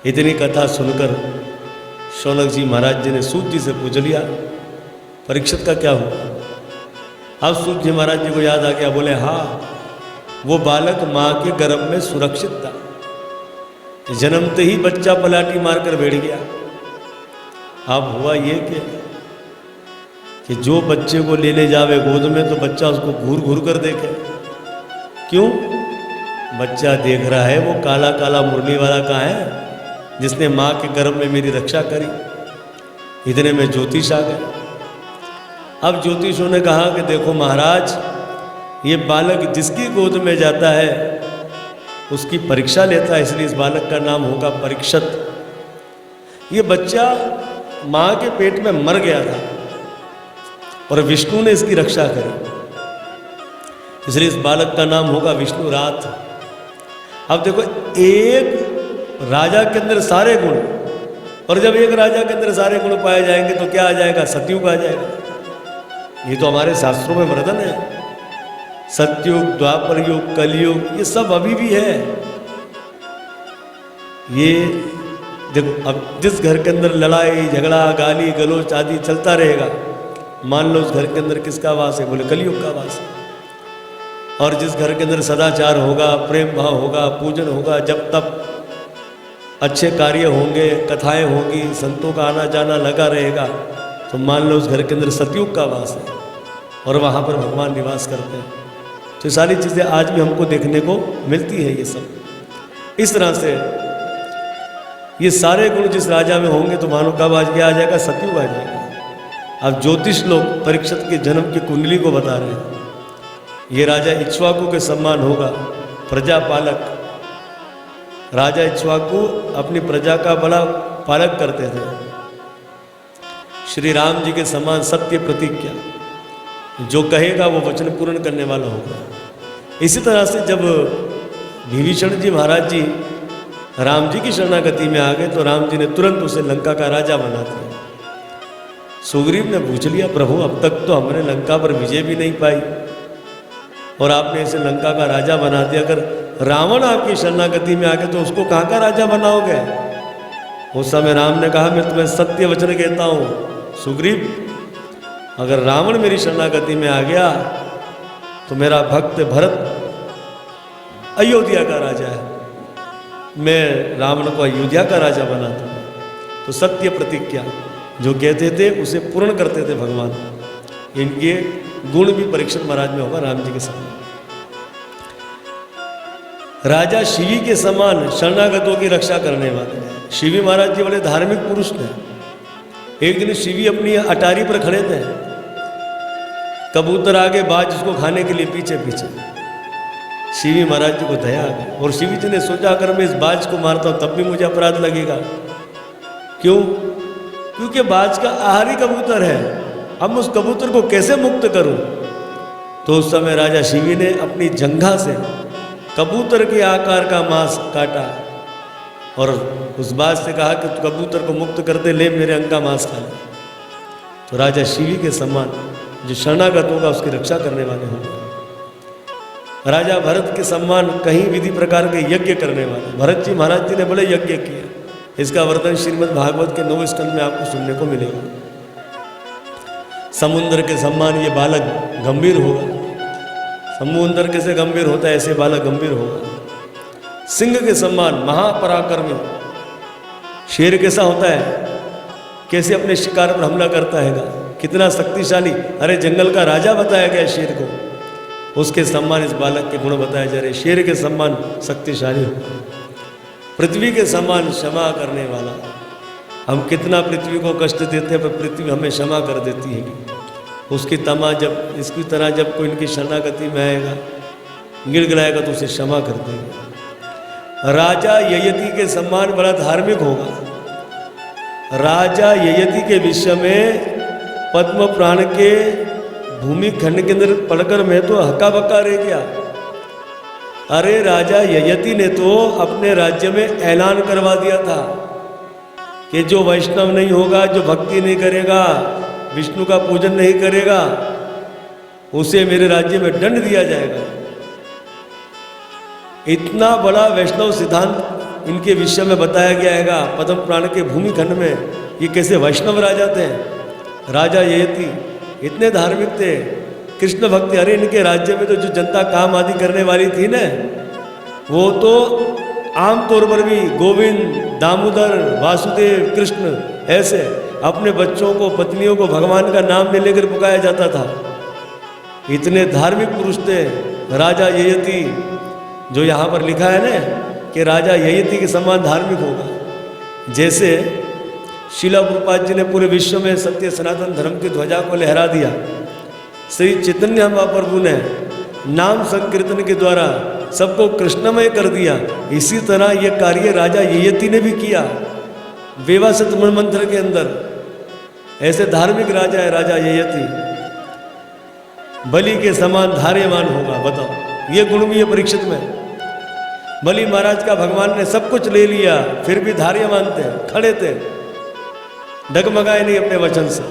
इतनी कथा सुनकर शौनक जी महाराज जी ने सूत जी से पूछ लिया, परीक्षित का क्या हुआ? अब सूत जी महाराज जी को याद आ गया, बोले हाँ, वो बालक माँ के गर्भ में सुरक्षित था, जन्मते ही बच्चा पलाटी मारकर बैठ गया। अब हुआ ये कि जो बच्चे को लेने जावे गोद में तो बच्चा उसको घूर घूर कर देखे। क्यों? बच्चा देख रहा है वो काला काला मुरली वाला कहाँ है जिसने माँ के गर्भ में मेरी रक्षा करी। इतने में ज्योतिष आ गए। अब ज्योतिषों ने कहा कि देखो महाराज, ये बालक जिसकी गोद में जाता है उसकी परीक्षा लेता है, इसलिए इस बालक का नाम होगा परीक्षित। ये बच्चा माँ के पेट में मर गया था और विष्णु ने इसकी रक्षा करी, इसलिए इस बालक का नाम होगा विष्णु रात। अब देखो, एक राजा के अंदर सारे गुण, और जब एक राजा के अंदर सारे गुण पाए जाएंगे तो क्या आ जाएगा? सतयुग आ जाएगा। ये तो हमारे शास्त्रों में वर्णन है। सतयुग, द्वापर युग, कलयुग, ये सब अभी भी है। ये देखो, अब जिस घर के अंदर लड़ाई झगड़ा गाली गलौज आदि चलता रहेगा, मान लो उस घर के अंदर किसका वास है? बोले कलयुग का वास है। और जिस घर के अंदर सदाचार होगा, प्रेम भाव होगा, पूजन होगा, जब तब अच्छे कार्य होंगे, कथाएं होंगी, संतों का आना जाना लगा रहेगा, तो मान लो उस घर के अंदर सतयुग का वास है और वहाँ पर भगवान निवास करते हैं। तो ये सारी चीज़ें आज भी हमको देखने को मिलती है। ये सब इस तरह से ये सारे गुण जिस राजा में होंगे तो मानो कब आज क्या आ जाएगा? सतयुग आ जाएगा। अब ज्योतिष लोग परीक्षित के जन्म की कुंडली को बता रहे हैं। ये राजा इक्ष्वाकु के सम्मान होगा, प्रजापालक। राजा इक्ष्वाकु अपनी प्रजा का बड़ा पालक करते थे। श्री राम जी के समान सत्य प्रतिज्ञा, जो कहेगा वो वचन पूर्ण करने वाला होगा। इसी तरह से जब विभीषण जी महाराज जी राम जी की शरणागति में आ गए तो राम जी ने तुरंत उसे लंका का राजा बना दिया। सुग्रीव ने पूछ लिया, प्रभु अब तक तो हमने लंका पर विजय भी नहीं पाई और आपने इसे लंका का राजा बना दिया। अगर रावण आपकी शरणागति में आ गए तो उसको कहाँ का राजा बनाओगे? उस समय राम ने कहा, मैं तुम्हें सत्य वचन कहता हूँ सुग्रीव, अगर रावण मेरी शरणागति में आ गया तो मेरा भक्त भरत अयोध्या का राजा है, मैं रावण को अयोध्या का राजा बना दूंगा। तो सत्य प्रतिज्ञा जो कहते थे उसे पूर्ण करते थे भगवान। इनके गुण भी परीक्षित महाराज में होगा राम जी के समान। राजा शिवी के समान शरणागतों की रक्षा करने वाले। शिवी महाराज जी बड़े धार्मिक पुरुष थे। एक दिन शिवी अपनी अटारी पर खड़े थे, कबूतर आगे, बाज उसको खाने के लिए पीछे पीछे। शिवी महाराज जी को दया आ गई और शिवी जी ने सोचा, अगर मैं इस बाज को मारता हूँ तब भी मुझे अपराध लगेगा। क्यों? क्योंकि बाज का आहारी कबूतर है, अब उस कबूतर को कैसे मुक्त करूं? तो उस समय राजा शिवी ने अपनी जंघा से कबूतर के आकार का मांस काटा और उस बाज से कहा कि तू कबूतर को मुक्त कर दे, ले मेरे अंग का मांस खा ले। तो राजा शिवी के सम्मान जो शरणागत होगा उसकी रक्षा करने वाले होंगे। राजा भरत के सम्मान कहीं विधि प्रकार के यज्ञ करने वाले। भरत जी महाराज जी ने बड़े यज्ञ किए। इसका वर्णन श्रीमद् भागवत के 9वें स्कंद में आपको सुनने को मिलेगा। समुद्र के सम्मान ये बालक गंभीर होगा। समुद्र कैसे गंभीर होता है, ऐसे बालक गंभीर होगा। सिंह के सम्मान महापराक्रमी। शेर कैसा होता है, कैसे अपने शिकार पर हमला करता है, कितना शक्तिशाली। अरे जंगल का राजा बताया गया शेर को, उसके सम्मान इस बालक के गुण बताए जा रहे। शेर के सम्मान शक्तिशाली होगा। पृथ्वी के समान क्षमा करने वाला। हम कितना पृथ्वी को कष्ट देते हैं पर पृथ्वी हमें क्षमा कर देती है। उसकी तमा जब इसकी तरह जब कोई इनकी शरणागति में आएगा, गिड़गिड़ाएगा तो उसे क्षमा कर देगा। राजा ययति के सम्मान बड़ा धार्मिक होगा। राजा ययति के विषय में पद्म पुराण के भूमि खंड के अंदर पढ़कर मैं तो हक्का बक्का रह गया। अरे राजा ययति ने तो अपने राज्य में ऐलान करवा दिया था कि जो वैष्णव नहीं होगा, जो भक्ति नहीं करेगा, विष्णु का पूजन नहीं करेगा, उसे मेरे राज्य में दंड दिया जाएगा। इतना बड़ा वैष्णव सिद्धांत इनके विषय में बताया गया हैगा पद्म पुराण के भूमि खंड में, ये कैसे वैष्णव राजा थे। राजा ययति इतने धार्मिक थे, कृष्ण भक्ति। अरे इनके राज्य में तो जो जनता काम आदि करने वाली थी ना, वो तो आम तौर पर भी गोविंद, दामोदर, वासुदेव, कृष्ण ऐसे अपने बच्चों को, पत्नियों को भगवान का नाम ले लेकर पुकारा जाता था। इतने धार्मिक पुरुष थे राजा ययति, जो यहाँ पर लिखा है ना कि राजा ययति के समान धार्मिक होगा। जैसे शिला प्रभुपाद जी ने पूरे विश्व में सत्य सनातन धर्म की ध्वजा को लहरा दिया, श्री चैतन्य महाप्रभु ने नाम संकीर्तन के द्वारा सबको कृष्णमय कर दिया। इसी तरह ये कार्य राजा ययति ने भी किया वेवासत मंत्र के अंदर। ऐसे धार्मिक राजा है राजा ययति, बलि के समान धार्यमान होगा। बताओ, ये गुण भी है परीक्षित में। बलि महाराज का भगवान ने सब कुछ ले लिया, फिर भी धार्यमान थे, खड़े थे, डगमगाए नहीं अपने वचन से।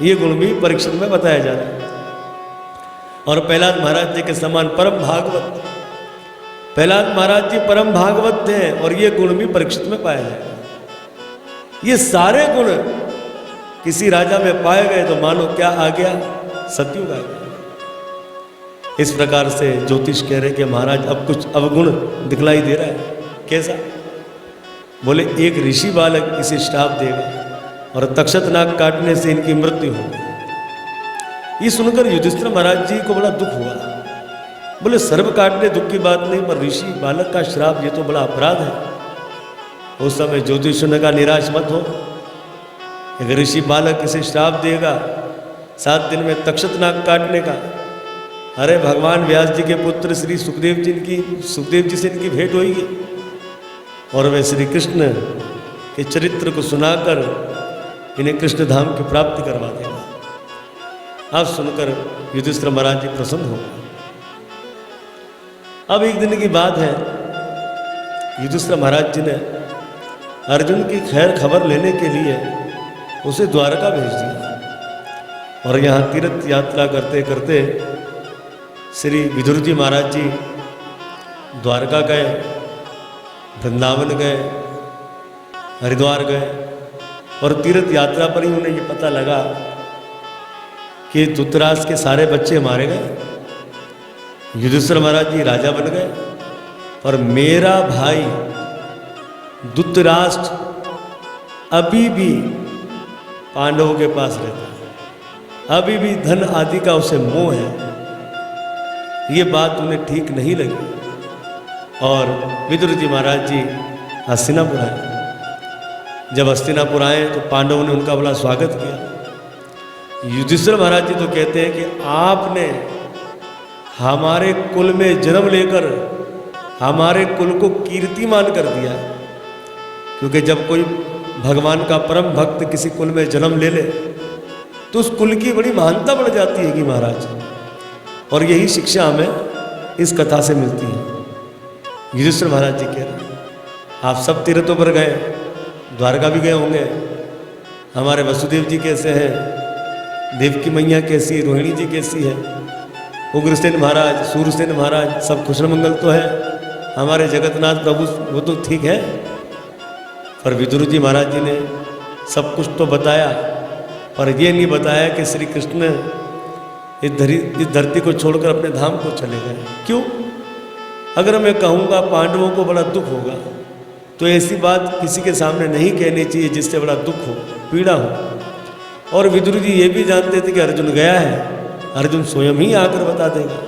ये गुण भी परीक्षित में बताया जा रहा है। और प्रहलाद महाराज जी के समान परम भागवत, प्रहलाद महाराज जी परम भागवत थे, और ये गुण भी परीक्षित में पाया जाएगा। ये सारे गुण किसी राजा में पाए गए तो मानो क्या आ गया, सतयुग आ गया। इस प्रकार से ज्योतिष कह रहे कि महाराज अब कुछ अवगुण दिखलाई दे रहा है। कैसा? बोले एक ऋषि बालक इसे श्राप देगा और तक्षत नाग काटने से इनकी मृत्यु होगी। ये सुनकर युधिष्ठिर महाराज जी को बड़ा दुख हुआ। बोले सर्व काटने दुख की बात नहीं, पर ऋषि बालक का श्राप ये तो बड़ा अपराध है। उस समय ज्योतिषियों ने कहा निराश मत हो, एक ऋषि बालक इसे श्राप देगा 7 दिन में तक्षत नाग काटने का। अरे भगवान व्यास जी के पुत्र श्री सुखदेव जी से इनकी भेंट होगी, और वे श्री कृष्ण के चरित्र को सुनाकर इन्हें कृष्ण धाम की प्राप्ति करवा देगा। अब सुनकर युधिष्ठिर महाराज जी प्रसन्न हो गए। अब एक दिन की बात है, युधिष्ठिर महाराज जी ने अर्जुन की खैर खबर लेने के लिए उसे द्वारका भेज दिया। और यहाँ तीर्थ यात्रा करते करते श्री विदुर जी महाराज जी द्वारका गए, वृंदावन गए, हरिद्वार गए, और तीर्थ यात्रा पर ही उन्हें ये पता लगा कि धृतराष्ट्र के सारे बच्चे मारे गए। युधिष्ठिर महाराज जी राजा बन गए, और मेरा भाई धृतराष्ट्र अभी भी पांडवों के पास रहता है, अभी भी धन आदि का उसे मोह है। ये बात उन्हें ठीक नहीं लगी, और विदुर जी महाराज जी हस्तिनापुर आए। जब हस्तिनापुर आए तो पांडवों ने उनका बड़ा स्वागत किया। युधिष्ठिर महाराज जी तो कहते हैं कि आपने हमारे कुल में जन्म लेकर हमारे कुल को कीर्तिमान कर दिया। क्योंकि जब कोई भगवान का परम भक्त किसी कुल में जन्म ले ले तो उस कुल की बड़ी महानता बढ़ जाती है कि महाराज। और यही शिक्षा हमें इस कथा से मिलती है। युधिष्ठिर महाराज जी कह रहे आप सब तीर्थों पर गए, द्वारका भी गए होंगे। हमारे वसुदेव जी कैसे हैं, देवकी मैया कैसी, रोहिणी जी कैसी है, उग्रसेन महाराज, सूरसेन महाराज, सब कुशल मंगल तो है। हमारे जगन्नाथ प्रभु वो तो ठीक है। पर विदुर जी महाराज जी ने सब कुछ तो बताया, पर ये नहीं बताया कि श्री कृष्ण इस धरती को छोड़कर अपने धाम को चले गए। क्यों? अगर मैं कहूँगा पांडवों को बड़ा दुख होगा, तो ऐसी बात किसी के सामने नहीं कहनी चाहिए जिससे बड़ा दुख हो, पीड़ा हो। और विदुर जी ये भी जानते थे कि अर्जुन गया है, अर्जुन स्वयं ही आकर बता देगा।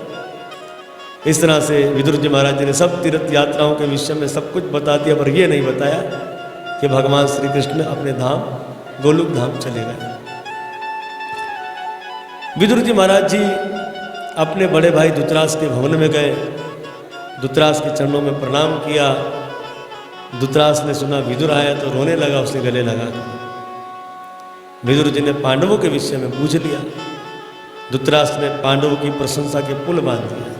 इस तरह से विदुर जी महाराज जी ने सब तीर्थ यात्राओं के विषय में सब कुछ बता दिया, पर यह नहीं बताया कि भगवान श्री कृष्ण अपने धाम गोलोक धाम चले गए। विदुर जी महाराज जी अपने बड़े भाई धृतराष्ट्र के भवन में गए, धृतराष्ट्र के चरणों में प्रणाम किया। धृतराष्ट्र ने सुना विदुर आया तो रोने लगा, उसके गले लगा। विदुर जी ने पांडवों के विषय में पूछ लिया। धृतराष्ट्र ने पांडवों की प्रशंसा के पुल बांध दिया।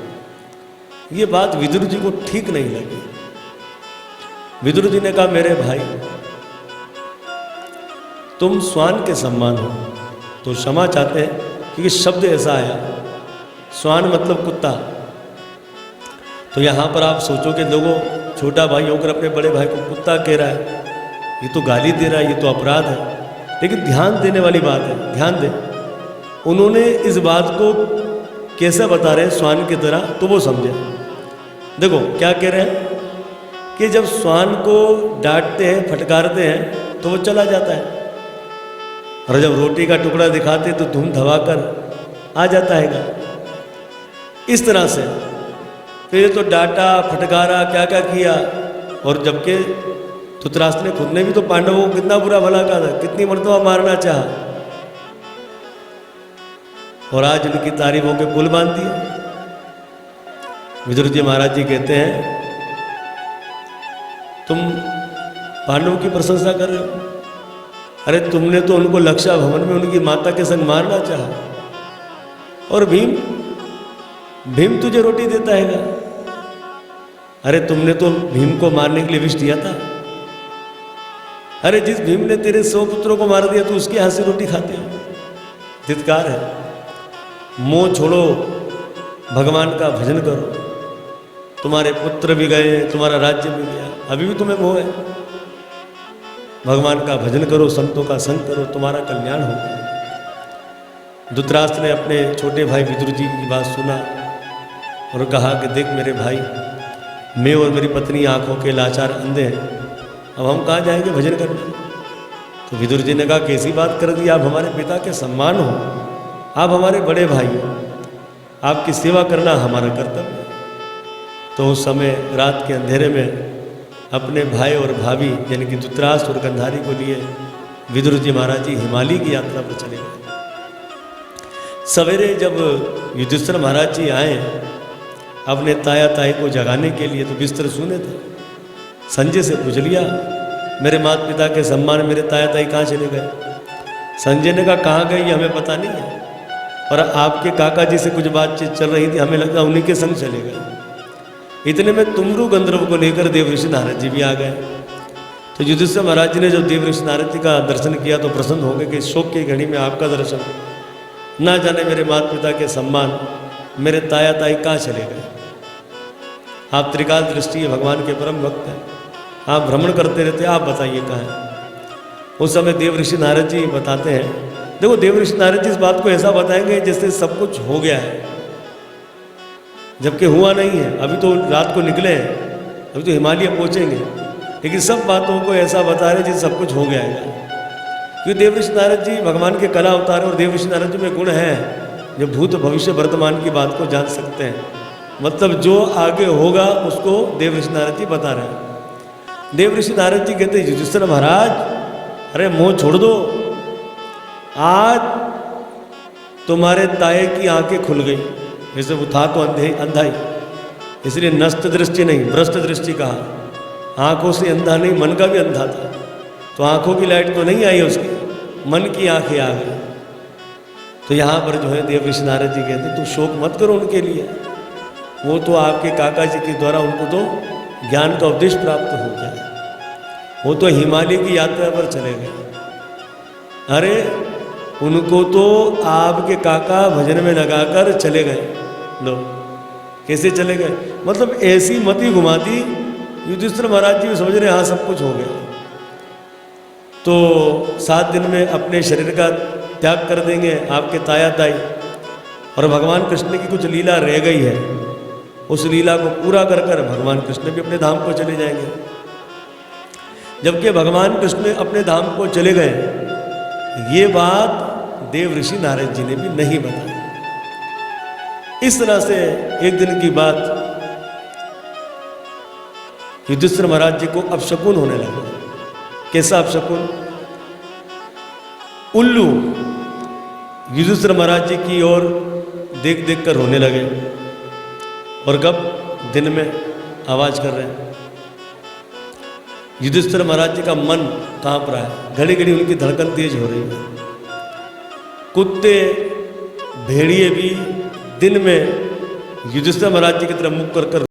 ये बात विदुर जी को ठीक नहीं लगी। विदुर जी ने कहा मेरे भाई तुम स्वान के सम्मान हो तो क्षमा चाहते हैं, क्योंकि शब्द ऐसा आया, स्वान मतलब कुत्ता। तो यहाँ पर आप सोचो कि लोगों छोटा भाई होकर अपने बड़े भाई को कुत्ता कह रहा है, ये तो गाली दे रहा है, ये तो अपराध है। लेकिन ध्यान देने वाली बात है, ध्यान दें। उन्होंने इस बात को कैसे बता रहे हैं श्वान की तरह, तो वो समझे। देखो क्या कह रहे हैं कि जब श्वान को डांटते हैं, फटकारते हैं तो वो चला जाता है, और जब रोटी का टुकड़ा दिखाते तो धूम धमाकर आ जाता है। इस तरह से फिर तो डांटा, फटकारा, क्या क्या किया। और जबकि धृतराष्ट्र ने खुद ने भी तो पांडवों को कितना बुरा भला कहा था, कितनी मर्तबा मारना चाहा, और आज उनकी तारीफों के पुल बांध दिए। विदुर जी महाराज जी कहते हैं, तुम पांडवों की प्रशंसा कर रहे हो, अरे तुमने तो उनको लक्षा भवन में उनकी माता के संग मारना चाहा, और भीम तुझे रोटी देता है। अरे तुमने तो भीम को मारने के लिए विष दिया था। अरे जिस भीम ने तेरे 100 पुत्रों को मार दिया, तो उसके हाथ से रोटी खाते हो। धिक्कार है। मोह छोड़ो, भगवान का भजन करो। तुम्हारे पुत्र भी गए, तुम्हारा राज्य भी गया, अभी भी तुम्हें मोह है। भगवान का भजन करो, संतों का संग करो, तुम्हारा कल्याण होगा। धृतराष्ट्र ने अपने छोटे भाई विदुर जी की बात सुना और कहा कि देख मेरे भाई, मैं और मेरी पत्नी आंखों के लाचार अंधे हैं, अब हम कहाँ जाएंगे भजन करने। तो विदुर जी ने कहा, कैसी बात कर दी, आप हमारे पिता के सम्मान हो, आप हमारे बड़े भाई हो, आपकी सेवा करना हमारा कर्तव्य है। तो उस समय रात के अंधेरे में अपने भाई और भाभी यानी कि धृतराष्ट्र और गांधारी को लिए विदुर जी महाराज जी हिमालय की यात्रा पर चले गए। सवेरे जब युधिष्ठिर महाराज जी आए अपने ताया ताई को जगाने के लिए, तो बिस्तर सूने थे। संजय से पूछ लिया, मेरे माता पिता के सम्मान मेरे ताया ताई कहाँ चले गए। संजय ने कहा, कहाँ गए ये हमें पता नहीं है, और आपके काका जी से कुछ बातचीत चल रही थी, हमें लगता उन्हीं के संग चले गए। इतने में तुमरु गंधर्व को लेकर देवऋषि नारद जी भी आ गए। तो युधिष्ठिर महाराज जी ने जब देवऋषि नारद जी का दर्शन किया तो प्रसन्न हो गए कि शोक की घड़ी में आपका दर्शन, ना जाने मेरे माता पिता के सम्मान मेरे ताया ताई कहाँ चले गए। आप त्रिकाल दृष्टि है, भगवान के परम भक्त हैं, आप भ्रमण करते रहते, आप बताइए कहाँ हैं। उस समय देवऋषि नारद जी बताते हैं। देखो देवऋषि नारद जी इस बात को ऐसा बताएंगे जैसे सब कुछ हो गया है, जबकि हुआ नहीं है। अभी तो रात को निकले हैं, अभी तो हिमालय पहुंचेंगे, लेकिन सब बातों को ऐसा बता रहे जैसे सब कुछ हो गया है। क्योंकि देवऋषि नारद जी भगवान के कला अवतार हैं, और देवऋषि नारद जी में गुण है जो भूत भविष्य वर्तमान की बात को जान सकते हैं। मतलब जो आगे होगा उसको देवऋषि नारद जी बता रहे हैं। देवऋषि नारद जी कहते हैं, युधिष्ठिर महाराज अरे मोह छोड़ दो, आज तुम्हारे ताये की आंखें खुल गई। जैसे वो था तो अंधा ही, इसलिए नष्ट दृष्टि नहीं भ्रष्ट दृष्टि कहा। आंखों से अंधा नहीं, मन का भी अंधा था, तो आंखों की लाइट तो नहीं आई उसकी, मन की आंखें आ गई। तो यहाँ पर जो है देवऋषि नारद जी कहते तू शोक मत करो उनके लिए, वो तो आपके काका जी के द्वारा उनको तो ज्ञान का उपदेश प्राप्त हो गया, वो तो हिमालय की यात्रा पर चले गए। अरे उनको तो आपके काका भजन में लगाकर चले गए। लो कैसे चले गए, मतलब ऐसी मति घुमा दी। युधिष्ठिर महाराज जी समझ रहे हाँ सब कुछ हो गया, तो 7 दिन में अपने शरीर का त्याग कर देंगे आपके ताया ताई, और भगवान कृष्ण की कुछ लीला रह गई है, उस लीला को पूरा कर कर भगवान कृष्ण भी अपने धाम को चले जाएंगे। जबकि भगवान कृष्ण अपने धाम को चले गए, ये बात देवऋषि नारद जी ने भी नहीं बताई। इस तरह से एक दिन की बात, युधिष्ठिर महाराज जी को अपशकुन होने लगा। कैसा अपशकुन? उल्लू युधिष्ठिर महाराज जी की ओर देख देख कर रोने लगे, और कब दिन में आवाज कर रहे हैं। युधिष्ठिर महाराज जी का मन कांप रहा है, घड़ी घड़ी उनकी धड़कन तेज हो रही है। कुत्ते भेड़िए भी दिन में युधिष्ठिर महाराज जी की तरफ मुख कर